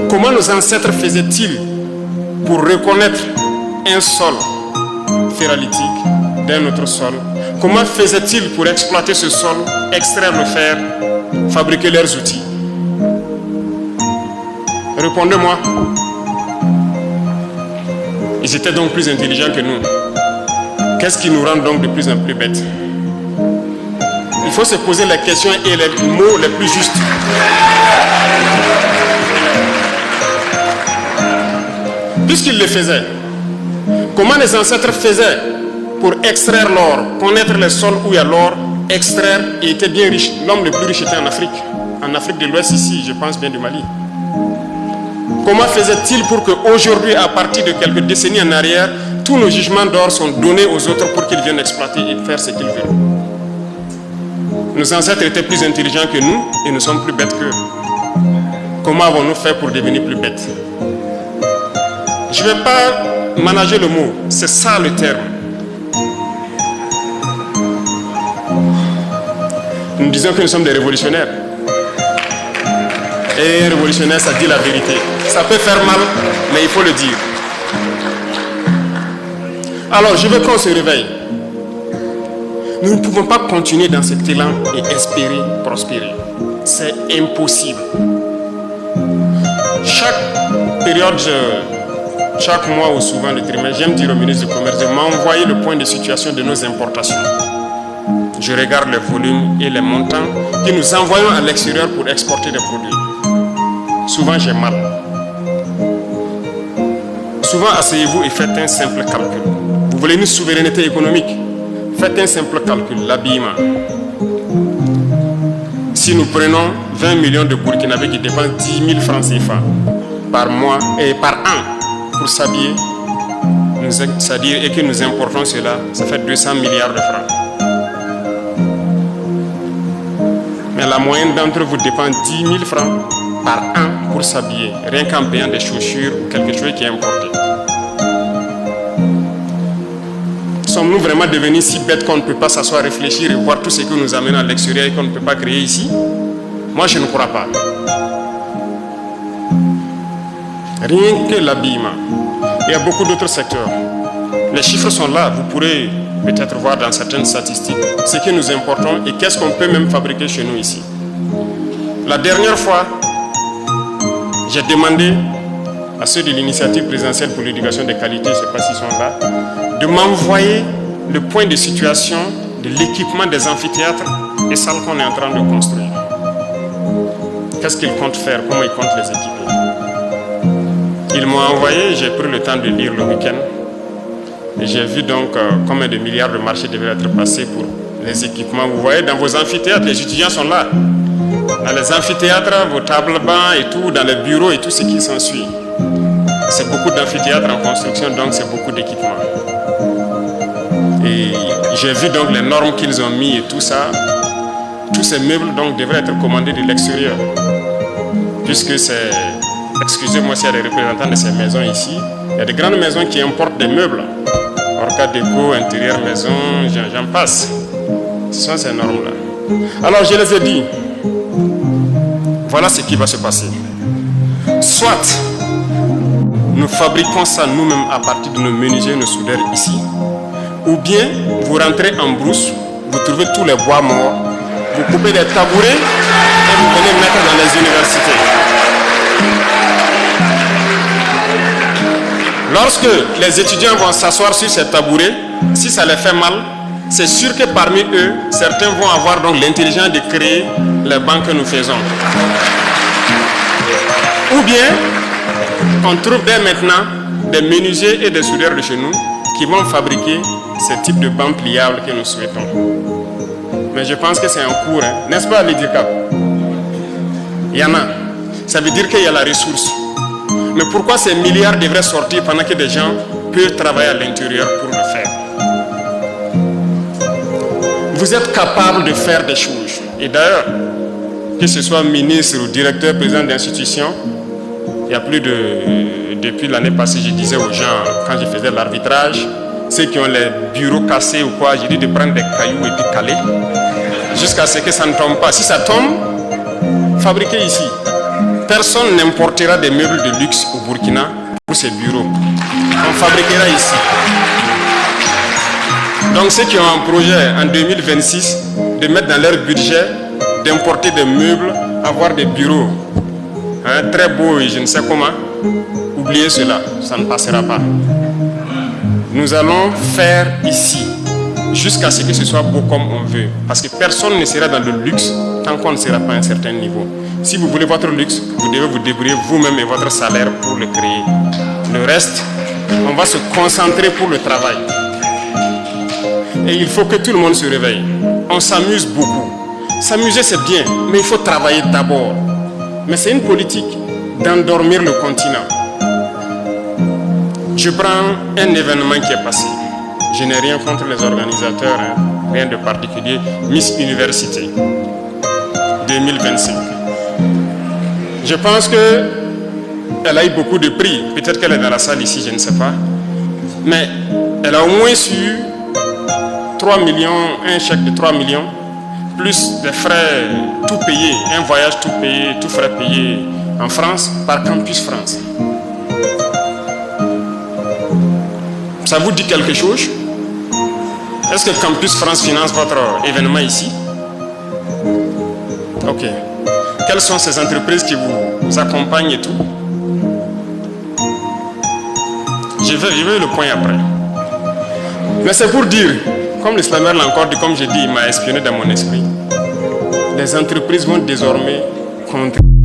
Comment nos ancêtres faisaient-ils pour reconnaître un sol ferralitique d'un autre sol? Comment faisaient-ils pour exploiter ce sol, extraire le fer, fabriquer leurs outils? Répondez-moi. Ils étaient donc plus intelligents que nous. Qu'est-ce qui nous rend donc de plus en plus bêtes? Il faut se poser la question et les mots les plus justes. Puisqu'ils le faisaient, comment les ancêtres faisaient pour extraire l'or, connaître les sols où il y a l'or, extraire, et étaient bien riches? L'homme le plus riche était en Afrique de l'Ouest ici, je pense bien du Mali. Comment faisait-il pour qu'aujourd'hui, à partir de quelques décennies en arrière, tous nos jugements d'or sont donnés aux autres pour qu'ils viennent exploiter et faire ce qu'ils veulent? Nos ancêtres étaient plus intelligents que nous et nous sommes plus bêtes qu'eux. Comment avons-nous fait pour devenir plus bêtes? Je ne vais pas manager le mot, c'est ça le terme. Nous disons que nous sommes des révolutionnaires. Et un révolutionnaire, ça dit la vérité. Ça peut faire mal, mais il faut le dire. Alors, je veux qu'on se réveille. Nous ne pouvons pas continuer dans cet élan et espérer prospérer. C'est impossible. Chaque période, chaque mois ou souvent le trimestre, j'aime dire au ministre du Commerce de m'envoyer le point de situation de nos importations. Je regarde les volumes et les montants que nous envoyons à l'extérieur pour exporter des produits. Souvent, j'ai mal. Souvent, asseyez-vous et faites un simple calcul. Vous voulez une souveraineté économique? Faites un simple calcul, l'habillement. Si nous prenons 20 millions de Burkinabés qui dépensent 10 000 francs CFA par mois et par an pour s'habiller, c'est-à-dire et que nous importons cela, ça fait 200 milliards de francs. Mais la moyenne d'entre vous dépense 10 000 francs par an pour s'habiller, rien qu'en payant des chaussures ou quelque chose qui est importé. Sommes-nous vraiment devenus si bêtes qu'on ne peut pas s'asseoir, réfléchir et voir tout ce que nous amenons à l'extérieur et qu'on ne peut pas créer ici? Moi, je ne crois pas. Rien que l'habillement. Il y a beaucoup d'autres secteurs. Les chiffres sont là. Vous pourrez peut-être voir dans certaines statistiques ce que nous importons et qu'est-ce qu'on peut même fabriquer chez nous ici. La dernière fois, j'ai demandé à ceux de l'initiative présidentielle pour l'éducation de qualité, je ne sais pas s'ils sont là, de m'envoyer le point de situation de l'équipement des amphithéâtres et salles qu'on est en train de construire. Qu'est-ce qu'ils comptent faire? Comment ils comptent les équiper? Ils m'ont envoyé, j'ai pris le temps de lire le week-end et j'ai vu donc combien de milliards de marchés devaient être passés pour les équipements. Vous voyez, dans vos amphithéâtres, les étudiants sont là. Dans les amphithéâtres, vos tables bancs et tout, dans les bureaux et tout ce qui s'ensuit. C'est beaucoup d'amphithéâtres en construction, donc c'est beaucoup d'équipements. Et j'ai vu donc les normes qu'ils ont mis et tout ça. Tous ces meubles donc devraient être commandés de l'extérieur. Puisque c'est, excusez-moi s'il y a des représentants de ces maisons ici, il y a des grandes maisons qui importent des meubles. Orca déco, intérieur maison, j'en passe. Ce sont ces normes-là. Alors je les ai dit, voilà ce qui va se passer. Soit nous fabriquons ça nous-mêmes à partir de nos menuisiers, nos soudeurs ici, ou bien vous rentrez en brousse, vous trouvez tous les bois morts, vous coupez des tabourets et vous venez mettre dans les universités. Lorsque les étudiants vont s'asseoir sur ces tabourets, si ça les fait mal, c'est sûr que parmi eux, certains vont avoir donc l'intelligence de créer les bancs que nous faisons. Ou bien, on trouve dès maintenant des menuisiers et des soudeurs de chez nous qui vont fabriquer ce type de bancs pliables que nous souhaitons. Mais je pense que c'est en cours, hein? N'est-ce pas, l'IDICAP? Il y en a. Ça veut dire qu'il y a la ressource. Mais pourquoi ces milliards devraient sortir pendant que des gens peuvent travailler à l'intérieur pour le faire? Vous êtes capable de faire des choses. Et d'ailleurs, que ce soit ministre ou directeur, président d'institution, il y a plus de... Depuis l'année passée, je disais aux gens, quand je faisais l'arbitrage, ceux qui ont les bureaux cassés ou quoi, j'ai dit de prendre des cailloux et de caler, jusqu'à ce que ça ne tombe pas. Si ça tombe, fabriquez ici. Personne n'importera des meubles de luxe au Burkina pour ses bureaux. On fabriquera ici. Donc ceux qui ont un projet en 2026 de mettre dans leur budget d'importer des meubles, avoir des bureaux très beaux et je ne sais comment, oubliez cela, ça ne passera pas. Nous allons faire ici jusqu'à ce que ce soit beau comme on veut. Parce que personne ne sera dans le luxe tant qu'on ne sera pas à un certain niveau. Si vous voulez votre luxe, vous devez vous débrouiller vous-même et votre salaire pour le créer. Le reste, on va se concentrer pour le travail. Et il faut que tout le monde se réveille. On s'amuse beaucoup. S'amuser c'est bien, mais il faut travailler d'abord. Mais c'est une politique d'endormir le continent. Je prends un événement qui est passé. Je n'ai rien contre les organisateurs, rien de particulier. Miss Université 2025. Je pense qu'elle a eu beaucoup de prix. Peut-être qu'elle est dans la salle ici, je ne sais pas. Mais elle a au moins eu 3 millions, un chèque de 3 millions, plus des frais tout payés, un voyage tout payé, tout frais payé en France par Campus France. Ça vous dit quelque chose? Est-ce que Campus France finance votre événement ici? Ok. Quelles sont ces entreprises qui vous accompagnent et tout? Je vais le point après. Mais c'est pour dire, comme le slammer l'a encore dit, comme j'ai dit, il m'a espionné dans mon esprit. Les entreprises vont désormais contribuer.